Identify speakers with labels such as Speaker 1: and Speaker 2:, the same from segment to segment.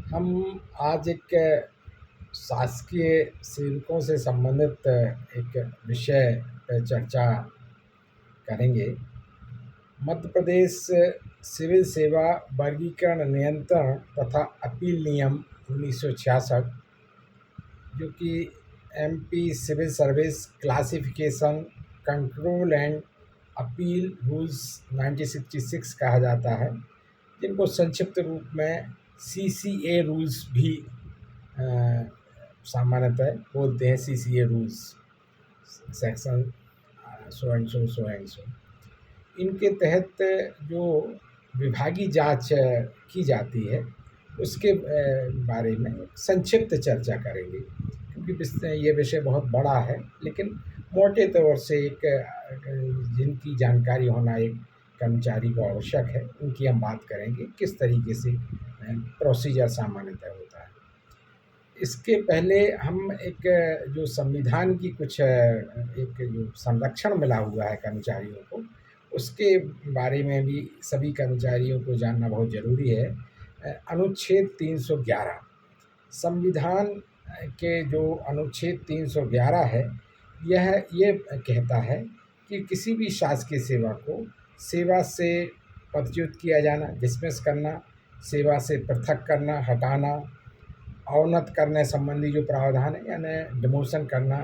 Speaker 1: हम आज एक शासकीय सेवकों से संबंधित एक विषय पे चर्चा करेंगे। मध्य प्रदेश सिविल सेवा वर्गीकरण नियंत्रण तथा अपील नियम 1966, जो कि MP civil service classification control and appeal rules 1966 कहा जाता है, जिनको संक्षिप्त रूप में सीसीए रूल्स भी अ, सामान्यतः बोलते हैं। CCA rules section so and so so and so, इनके तहत जो विभागीय जांच की जाती है उसके बारे में संक्षिप्त चर्चा करेंगे, क्योंकि ये विषय बहुत बड़ा है। लेकिन मोटे तौर से एक जिनकी जानकारी होना एक कर्मचारी को आवश्यक है, उनकी हम बात करेंगे किस तरीके से प्रोसीजर सामान्यतः होता है। इसके पहले हम एक जो संविधान की कुछ एक जो संरक्षण मिला हुआ है कर्मचारियों को, उसके बारे में भी सभी कर्मचारियों को जानना बहुत ज़रूरी है। अनुच्छेद 311 संविधान के जो अनुच्छेद 311 है, यह ये कहता है कि किसी भी शासकीय सेवा को सेवा से पदच्युत किया जाना, डिसमिस करना, सेवा से पृथक करना, हटाना, अवनत करने संबंधी जो प्रावधान है यानी डिमोशन करना,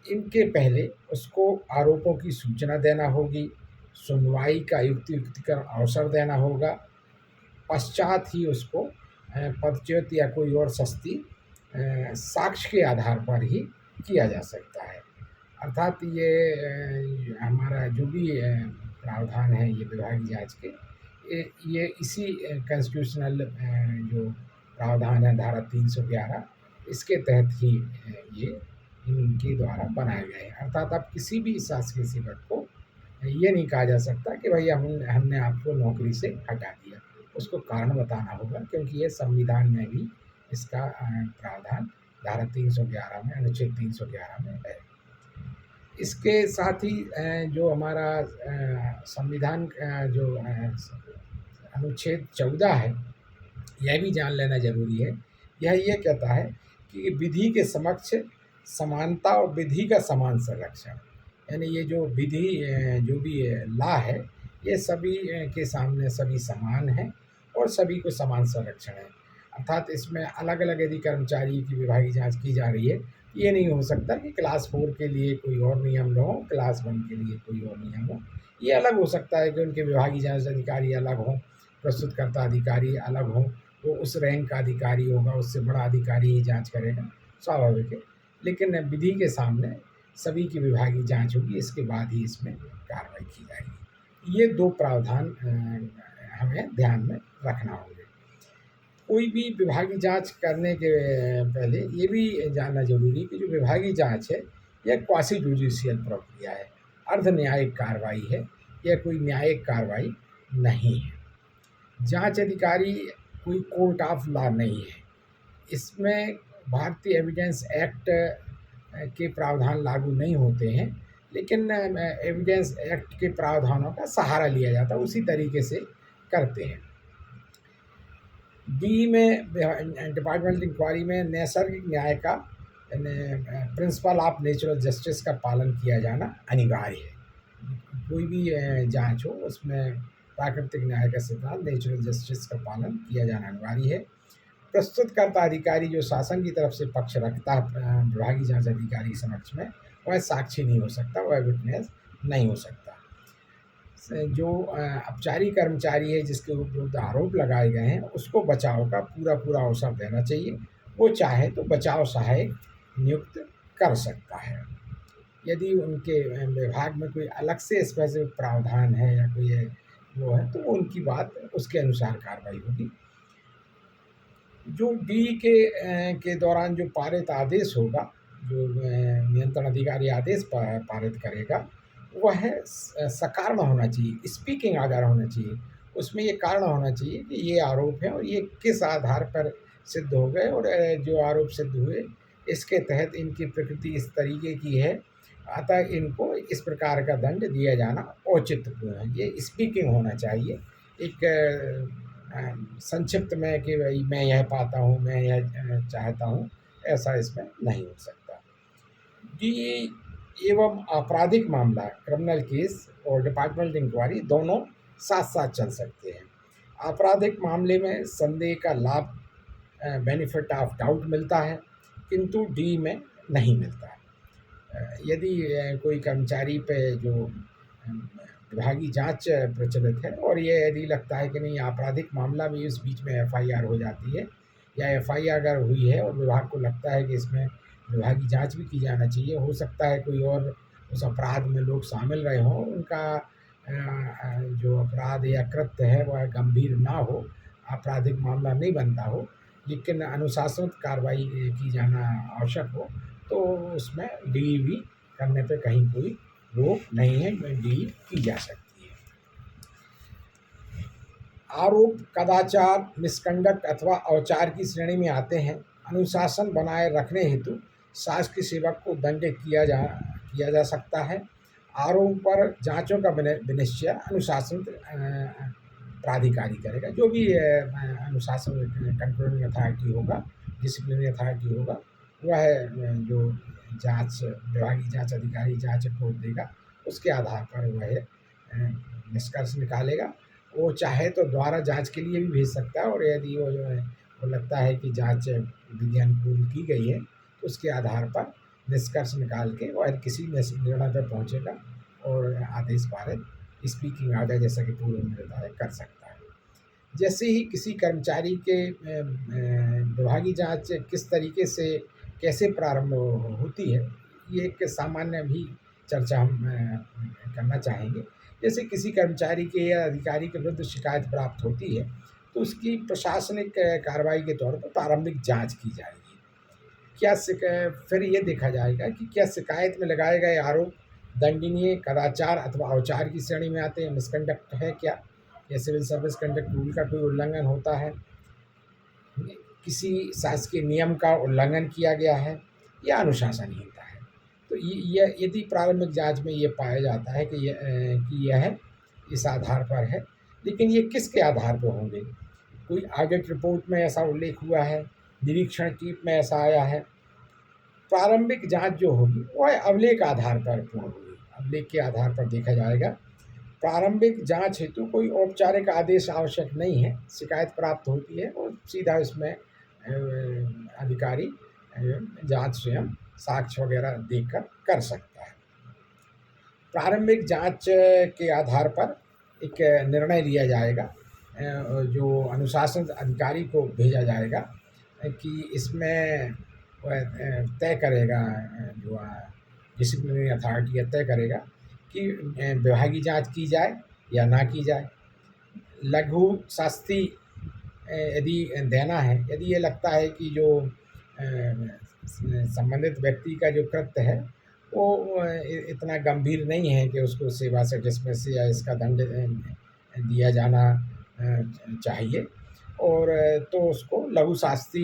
Speaker 1: इनके पहले उसको आरोपों की सूचना देना होगी, सुनवाई का युक्तिकरण अवसर देना होगा, पश्चात ही उसको पदच्युत या कोई और सस्ती साक्ष्य के आधार पर ही किया जा सकता है। अर्थात ये हमारा जो भी प्रावधान है ये विभागीय जांच के, ये इसी कॉन्स्टिट्यूशनल जो प्रावधान है धारा 311, इसके तहत ही ये इनके द्वारा बनाए गए हैं। अर्थात आप किसी भी शासकीय सेवक को ये नहीं कहा जा सकता कि भाई हमने आपको नौकरी से हटा दिया, उसको कारण बताना होगा, क्योंकि ये संविधान में भी इसका प्रावधान धारा 311 में, अनुच्छेद 311 में है। इसके साथ ही जो हमारा संविधान जो अनुच्छेद 14 है, यह भी जान लेना जरूरी है। यह ये कहता है कि विधि के समक्ष समानता और विधि का समान संरक्षण, यानी ये जो विधि जो भी लॉ है, ये सभी के सामने सभी समान है और सभी को समान संरक्षण है। अर्थात इसमें अलग अलग यदि कर्मचारी की विभागीय जांच की जा रही है, ये नहीं हो सकता कि क्लास 4 के लिए कोई और नियम हो, क्लास 1 के लिए कोई और नियम हो। ये अलग हो सकता है कि उनके विभागीय जांच अधिकारी अलग हों, प्रस्तुतकर्ता अधिकारी अलग हों, वो उस रैंक का अधिकारी होगा, उससे बड़ा अधिकारी ही जांच करेगा, स्वाभाविक है। लेकिन विधि के सामने सभी की विभागीय जांच होगी, इसके बाद ही इसमें कार्रवाई की जाएगी। ये दो प्रावधान हमें ध्यान में रखना होगा। कोई भी विभागीय जांच करने के पहले ये भी जानना जरूरी है कि जो विभागीय जांच है, यह क्वासी जुडिशियल प्रक्रिया है, अर्ध न्यायिक कार्रवाई है, यह कोई न्यायिक कार्रवाई नहीं है। जांच अधिकारी कोई कोर्ट ऑफ लॉ नहीं है। इसमें भारतीय एविडेंस एक्ट के प्रावधान लागू नहीं होते हैं, लेकिन एविडेंस एक्ट के प्रावधानों का सहारा लिया जाता है, उसी तरीके से करते हैं। डी में डिपार्टमेंटल इंक्वायरी में नैसर्गिक न्याय का प्रिंसिपल ऑफ नेचुरल जस्टिस का पालन किया जाना अनिवार्य है। कोई भी जांच हो उसमें प्राकृतिक न्याय का सिद्धांत नेचुरल जस्टिस का पालन किया जाना अनिवार्य है। प्रस्तुतकर्ता अधिकारी जो शासन की तरफ से पक्ष रखता है विभागीय जांच अधिकारी समक्ष में, वह साक्षी नहीं हो सकता, वह विटनेस नहीं हो सकता। जो औपचारिक कर्मचारी है जिसके विरुद्ध आरोप लगाए गए हैं, उसको बचाव का पूरा पूरा अवसर देना चाहिए। वो चाहे तो बचाव सहायक नियुक्त कर सकता है। यदि उनके विभाग में कोई अलग से स्पेसिफिक प्रावधान है या कोई वो है, तो उनकी बात उसके अनुसार कार्रवाई होगी। जो डी के दौरान जो पारित आदेश होगा, जो नियंत्रण अधिकारी आदेश पारित करेगा, वह सकारण होना चाहिए, स्पीकिंग आधार होना चाहिए। उसमें ये कारण होना चाहिए कि ये आरोप है और ये किस आधार पर सिद्ध हो गए, और जो आरोप सिद्ध हुए इसके तहत इनकी प्रकृति इस तरीके की है, अतः इनको इस प्रकार का दंड दिया जाना औचित्यपूर्ण है। ये स्पीकिंग होना चाहिए, एक संक्षिप्त में कि भाई मैं यह पाता हूँ, मैं यह चाहता हूँ, ऐसा इसमें नहीं हो सकता। जी, एवं आपराधिक मामला, क्रिमिनल केस और डिपार्टमेंट इंक्वायरी दोनों साथ साथ चल सकते हैं। आपराधिक मामले में संदेह का लाभ, बेनिफिट ऑफ डाउट मिलता है, किंतु डी में नहीं मिलता है। यदि कोई कर्मचारी पे जो विभागीय जांच प्रचलित है और ये यदि लगता है कि नहीं आपराधिक मामला भी इस बीच में एफआईआर हो जाती है, या एफआईआर अगर हुई है और विभाग को लगता है कि इसमें विभागीय जांच भी की जाना चाहिए, हो सकता है कोई और उस अपराध में लोग शामिल रहे हों, उनका जो अपराध या कृत्य है वह गंभीर ना हो, आपराधिक मामला नहीं बनता हो, लेकिन अनुशासनात्मक कार्रवाई की जाना आवश्यक हो, तो उसमें डी करने पे कहीं कोई रोक नहीं है, डी की जा सकती है। आरोप कदाचार, मिसकंडक्ट अथवा औचार की श्रेणी में आते हैं। अनुशासन बनाए रखने हेतु शासकीय सेवक को दंडित किया जा सकता है। आरोप पर जांचों का विनिश्चय अनुशासन प्राधिकारी करेगा। जो भी अनुशासन कंट्रोलिंग अथॉरिटी होगा, डिसिप्लिनरी अथॉरिटी होगा, वह जो जांच विभागीय जांच अधिकारी जांच रिपोर्ट देगा, उसके आधार पर वह निष्कर्ष निकालेगा। वो चाहे तो दोबारा जांच के लिए भी भेज सकता है, और यदि वो जो है वो लगता है कि जांच विधियानुकूल की गई है, तो उसके आधार पर निष्कर्ष निकाल के वह किसी निर्णय पर पहुंचेगा और आदेश पारित, स्पीकिंग ऑर्डर जैसा कि पूर्व में बताया, कर सकता है। जैसे ही किसी कर्मचारी के विभागीय जांच किस तरीके से कैसे प्रारंभ होती है, ये एक सामान्य भी चर्चा हम करना चाहेंगे। जैसे किसी कर्मचारी के या अधिकारी के विरुद्ध शिकायत प्राप्त होती है, तो उसकी प्रशासनिक कार्रवाई के तौर पर प्रारंभिक जांच की जाएगी। फिर ये देखा जाएगा कि क्या शिकायत में लगाए गए आरोप दंडनीय, कदाचार अथवा औचार की श्रेणी में आते हैं, मिसकंडक्ट है क्या, या सिविल सर्विस कंडक्ट रूल का कोई उल्लंघन होता है, किसी शासकीय नियम का उल्लंघन किया गया है, या अनुशासनहीनता है। तो ये यदि प्रारंभिक जांच में ये पाया जाता है कि यह इस आधार पर है, लेकिन ये किसके आधार पर होंगे? कोई ऑडिट रिपोर्ट में ऐसा उल्लेख हुआ है, निरीक्षण टीप में ऐसा आया है। प्रारंभिक जांच जो होगी वह अभिलेख आधार पर पूर्ण होगी। अभिलेख के आधार पर देखा जाएगा। प्रारंभिक जांच हेतु कोई औपचारिक आदेश आवश्यक नहीं है। शिकायत प्राप्त होती है और सीधा इसमें अधिकारी जांच स्वयं साक्ष्य वगैरह देखकर कर सकता है। प्रारंभिक जांच के आधार पर एक निर्णय लिया जाएगा, जो अनुशासन अधिकारी को भेजा जाएगा, कि इसमें तय करेगा, जो डिसिप्लिनरी अथॉरिटी तय करेगा कि विभागीय जांच की जाए या ना की जाए। लघु शास्ति यदि देना है, यदि ये लगता है कि जो संबंधित व्यक्ति का जो कृत्य है वो इतना गंभीर नहीं है कि उसको सेवा से डिसमिस या इसका दंड दिया जाना चाहिए, और तो उसको लघु शास्ति,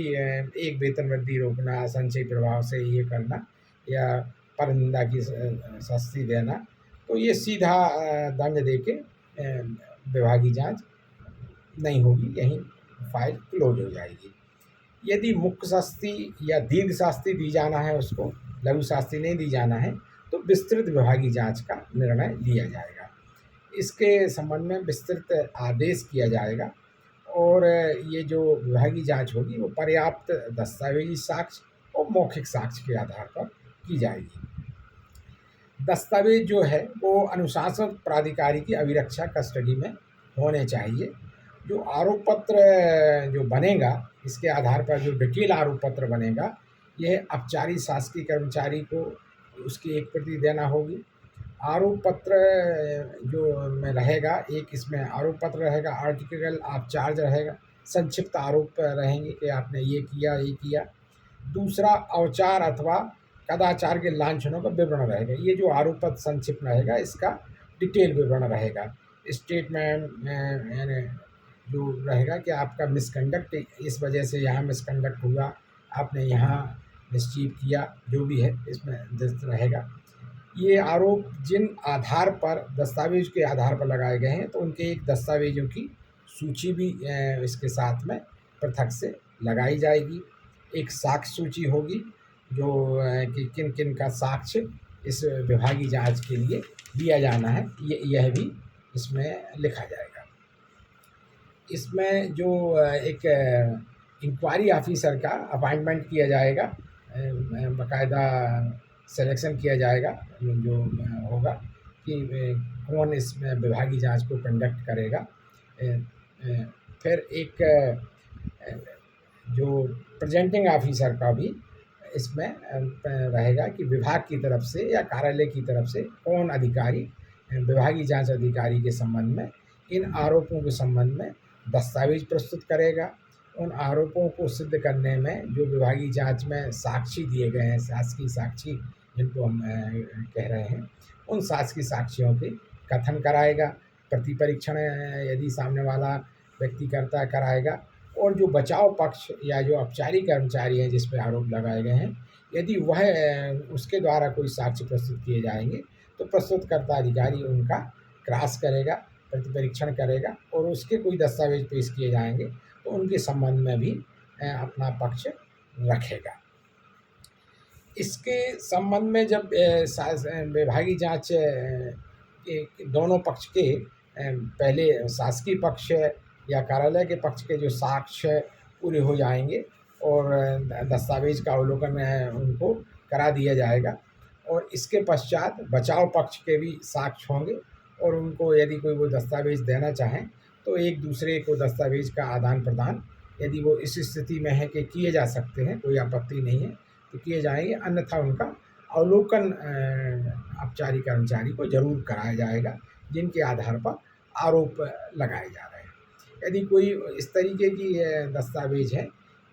Speaker 1: एक वेतन वृद्धि रोकना, संचयी प्रभाव से ये करना, या परनिंदा की शास्ति देना, तो ये सीधा दंड देके विभागीय जांच नहीं होगी, यहीं फाइल क्लोज हो जाएगी। यदि मुख्य शास्ति या दीर्घ शास्ति दी जाना है, उसको लघु शास्ति नहीं दी जाना है, तो विस्तृत विभागीय जांच का निर्णय लिया जाएगा। इसके संबंध में विस्तृत आदेश किया जाएगा, और ये जो विभागीय जांच होगी वो पर्याप्त दस्तावेजी साक्ष्य और मौखिक साक्ष्य के आधार पर की जाएगी। दस्तावेज जो है वो अनुशासन प्राधिकारी की अभिरक्षा कस्टडी में होने चाहिए। जो आरोप पत्र जो बनेगा, इसके आधार पर जो डिटेल आरोप पत्र बनेगा, यह अपचारी शासकीय कर्मचारी को उसकी एक प्रति देना होगी। आरोप पत्र जो में रहेगा, एक इसमें आरोप पत्र रहेगा, आर्टिकल ऑफ चार्ज रहेगा, संक्षिप्त आरोप रहेंगे कि आपने ये किया ये किया। दूसरा, औचार अथवा कदाचार के लांछनों का विवरण रहेगा। ये जो आरोप पत्र संक्षिप्त रहेगा, इसका डिटेल विवरण रहेगा। स्टेटमेंट यानी जो रहेगा कि आपका मिसकंडक्ट इस वजह से यहाँ मिसकंडक्ट हुआ, आपने यहाँ मिसचीफ किया, जो भी है इसमें रहेगा। ये आरोप जिन आधार पर दस्तावेज के आधार पर लगाए गए हैं, तो उनके एक दस्तावेजों की सूची भी इसके साथ में पृथक से लगाई जाएगी। एक साक्ष्य सूची होगी जो कि किन किन का साक्ष्य इस विभागीय जांच के लिए दिया जाना है, यह भी इसमें लिखा जाएगा। इसमें जो एक इंक्वायरी ऑफिसर का अपॉइंटमेंट किया जाएगा, बाकायदा सिलेक्शन किया जाएगा जो होगा कि कौन इसमें विभागीय जांच को कंडक्ट करेगा। फिर एक जो प्रेजेंटिंग ऑफिसर का भी इसमें रहेगा कि विभाग की तरफ से या कार्यालय की तरफ से कौन अधिकारी विभागीय जांच अधिकारी के संबंध में इन आरोपों के संबंध में दस्तावेज प्रस्तुत करेगा। उन आरोपों को सिद्ध करने में जो विभागीय जांच में साक्षी दिए गए हैं, शासकीय साक्षी जिनको हम कह रहे हैं, उन शासकीय साक्षियों के कथन कराएगा। प्रति परीक्षण यदि सामने वाला व्यक्ति करता कराएगा। और जो बचाव पक्ष या जो औपचारिक कर्मचारी हैं जिस पर आरोप लगाए गए हैं, यदि वह उसके द्वारा कोई साक्ष्य प्रस्तुत किए जाएंगे तो प्रस्तुतकर्ता अधिकारी उनका क्रॉस करेगा, प्रतिपरीक्षण करेगा और उसके कोई दस्तावेज पेश किए जाएंगे तो उनके संबंध में भी अपना पक्ष रखेगा। इसके संबंध में जब विभागीय जांच के दोनों पक्ष के पहले शासकीय पक्ष या कार्यालय के पक्ष के जो साक्ष्य पूरे हो जाएंगे और दस्तावेज का अवलोकन उनको करा दिया जाएगा और इसके पश्चात बचाव पक्ष के भी साक्ष्य होंगे और उनको यदि कोई वो दस्तावेज देना चाहें तो एक दूसरे को दस्तावेज का आदान प्रदान यदि वो इस स्थिति में है कि किए जा सकते हैं, कोई आपत्ति नहीं है तो किए जाएंगे, अन्यथा उनका अवलोकन औपचारिक कर्मचारी को जरूर कराया जाएगा जिनके आधार पर आरोप लगाए जा रहे हैं। यदि कोई इस तरीके की दस्तावेज है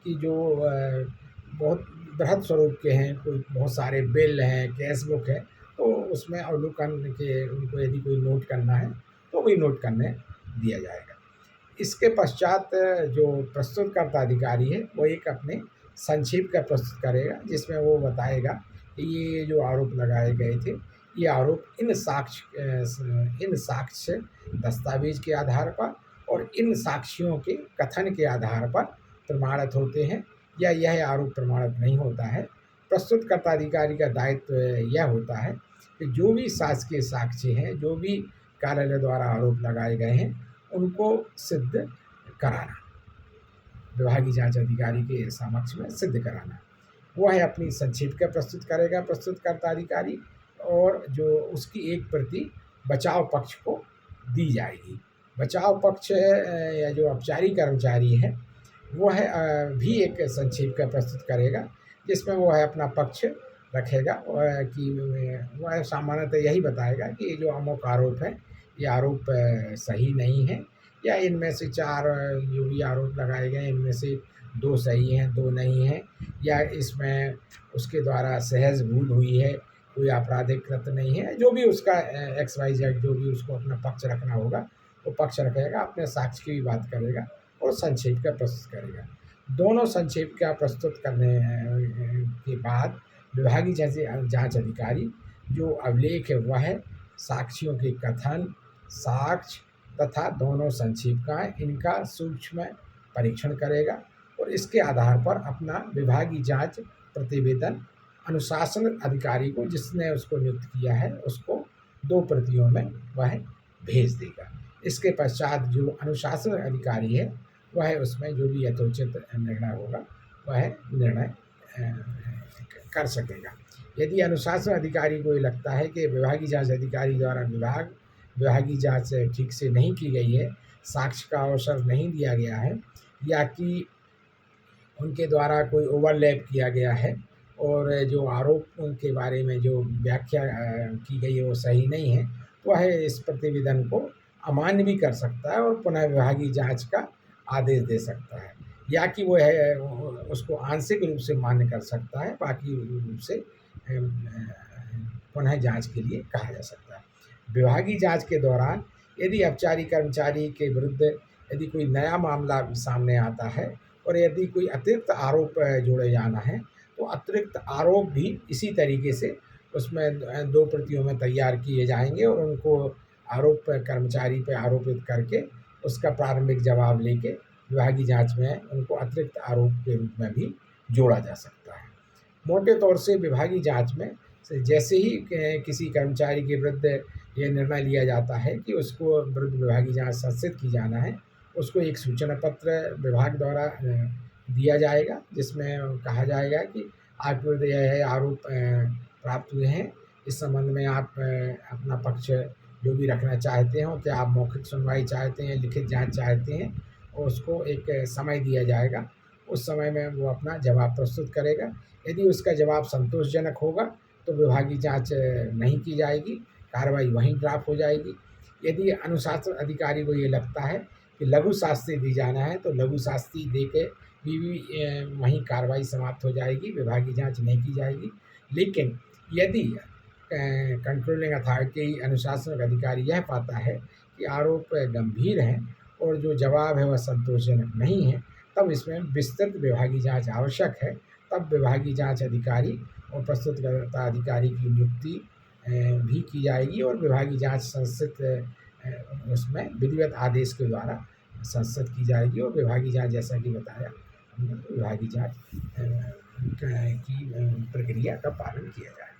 Speaker 1: कि जो बहुत बृहद स्वरूप के हैं, कोई बहुत सारे बिल हैं, कैश बुक है, तो उसमें अवलोकन के उनको यदि कोई नोट करना है तो वही नोट करने दिया जाएगा। इसके पश्चात जो प्रस्तुतकर्ता अधिकारी है वो एक अपने संक्षेप का प्रस्तुत करेगा जिसमें वो बताएगा कि ये जो आरोप लगाए गए थे ये आरोप इन साक्ष्य दस्तावेज के आधार पर और इन साक्षियों के कथन के आधार पर प्रमाणित होते हैं या यह आरोप प्रमाणित नहीं होता है। प्रस्तुतकर्ता अधिकारी का दायित्व यह होता है कि जो भी शासकीय साक्षी हैं, जो भी कार्यालय द्वारा आरोप लगाए गए हैं, उनको सिद्ध कराना, विभागीय जांच अधिकारी के समक्ष में सिद्ध कराना। वह अपनी संक्षेप का प्रस्तुत करेगा प्रस्तुतकर्ता अधिकारी और जो उसकी एक प्रति बचाव पक्ष को दी जाएगी। बचाव पक्ष या जो औपचारिक कर्मचारी है वह भी एक संक्षेप का प्रस्तुत करेगा जिसमें वह अपना पक्ष रखेगा कि वह सामान्यतः यही बताएगा कि जो अमुक आरोप है ये आरोप सही नहीं है या इनमें से 4 जो भी आरोप लगाए गए इनमें से 2 सही हैं, 2 नहीं हैं, या इसमें उसके द्वारा सहज भूल हुई है, कोई आपराधिक कृत्य नहीं है। जो भी उसका XYZ जो भी उसको अपना पक्ष रखना होगा वो पक्ष रखेगा, अपने साक्ष्य की भी बात करेगा और संक्षेप का प्रस्तुत करेगा। दोनों संक्षेप का प्रस्तुत करने के बाद विभागीय जांच अधिकारी जो अभिलेख है वह साक्षियों के कथन, साक्ष्य तथा दोनों संक्षेपकाएँ इनका सूक्ष्म परीक्षण करेगा और इसके आधार पर अपना विभागीय जांच प्रतिवेदन अनुशासन अधिकारी को जिसने उसको नियुक्त किया है उसको 2 प्रतियों में वह भेज देगा। इसके पश्चात जो अनुशासन अधिकारी है वह उसमें जो भी यथोचित निर्णय होगा वह निर्णय कर सकेगा। यदि अनुशासन अधिकारी को ये लगता है कि विभागीय जांच अधिकारी द्वारा विभागीय जांच ठीक से नहीं की गई है, साक्ष्य का अवसर नहीं दिया गया है या कि उनके द्वारा कोई ओवरलैप किया गया है और जो आरोप के बारे में जो व्याख्या की गई है वो सही नहीं है, तो वह इस प्रतिवेदन को अमान्य भी कर सकता है और पुनः विभागीय जांच का आदेश दे सकता है या कि वो है उसको आंशिक रूप से मान्य कर सकता है, बाकी रूप से पुनः जांच के लिए कहा जा सकता है। विभागीय जांच के दौरान यदि औपचारिक कर्मचारी के विरुद्ध यदि कोई नया मामला सामने आता है और यदि कोई अतिरिक्त आरोप जोड़े जाना है तो अतिरिक्त आरोप भी इसी तरीके से उसमें 2 प्रतियों में तैयार किए जाएंगे और उनको आरोप कर्मचारी पर आरोपित करके उसका प्रारंभिक जवाब लेके विभागीय जांच में उनको अतिरिक्त आरोप के रूप में भी जोड़ा जा सकता है। मोटे तौर से विभागीय जांच में जैसे ही किसी कर्मचारी के विरुद्ध ये निर्णय लिया जाता है कि उसको विरुद्ध विभागीय जांच संस्थित की जाना है, उसको एक सूचना पत्र विभाग द्वारा दिया जाएगा, जिसमें कहा जाएगा कि आपके विरुद्ध यह आरोप प्राप्त हुए हैं, इस संबंध में आप अपना पक्ष जो भी रखना चाहते हो, क्या आप मौखिक सुनवाई चाहते हैं, लिखित जांच चाहते हैं, और उसको एक समय दिया जाएगा। उस समय में वो अपना जवाब प्रस्तुत करेगा। यदि उसका जवाब संतोषजनक होगा तो विभागीय जांच नहीं की जाएगी, कार्रवाई वहीं ड्रॉप हो जाएगी। यदि अनुशासन अधिकारी को ये लगता है कि लघु शास्ति दी जाना है तो लघु शास्ति दे के भी वहीं कार्रवाई समाप्त हो जाएगी, विभागीय जांच नहीं की जाएगी। लेकिन यदि कंट्रोलिंग अथॉरिटी अनुशासनिक अधिकारी यह पाता है कि आरोप गंभीर हैं और जो जवाब है वह संतोषजनक नहीं है, तब इसमें विस्तृत विभागीय जांच आवश्यक है। तब विभागीय जांच अधिकारी और प्रस्तुतकर्ता अधिकारी की नियुक्ति भी की जाएगी और विभागीय जांच संस्थित उसमें विधिवत आदेश के द्वारा संस्थित की जाएगी और विभागीय जांच, जैसा कि बताया हमने, विभागीय जांच की प्रक्रिया का पालन किया जाएगा।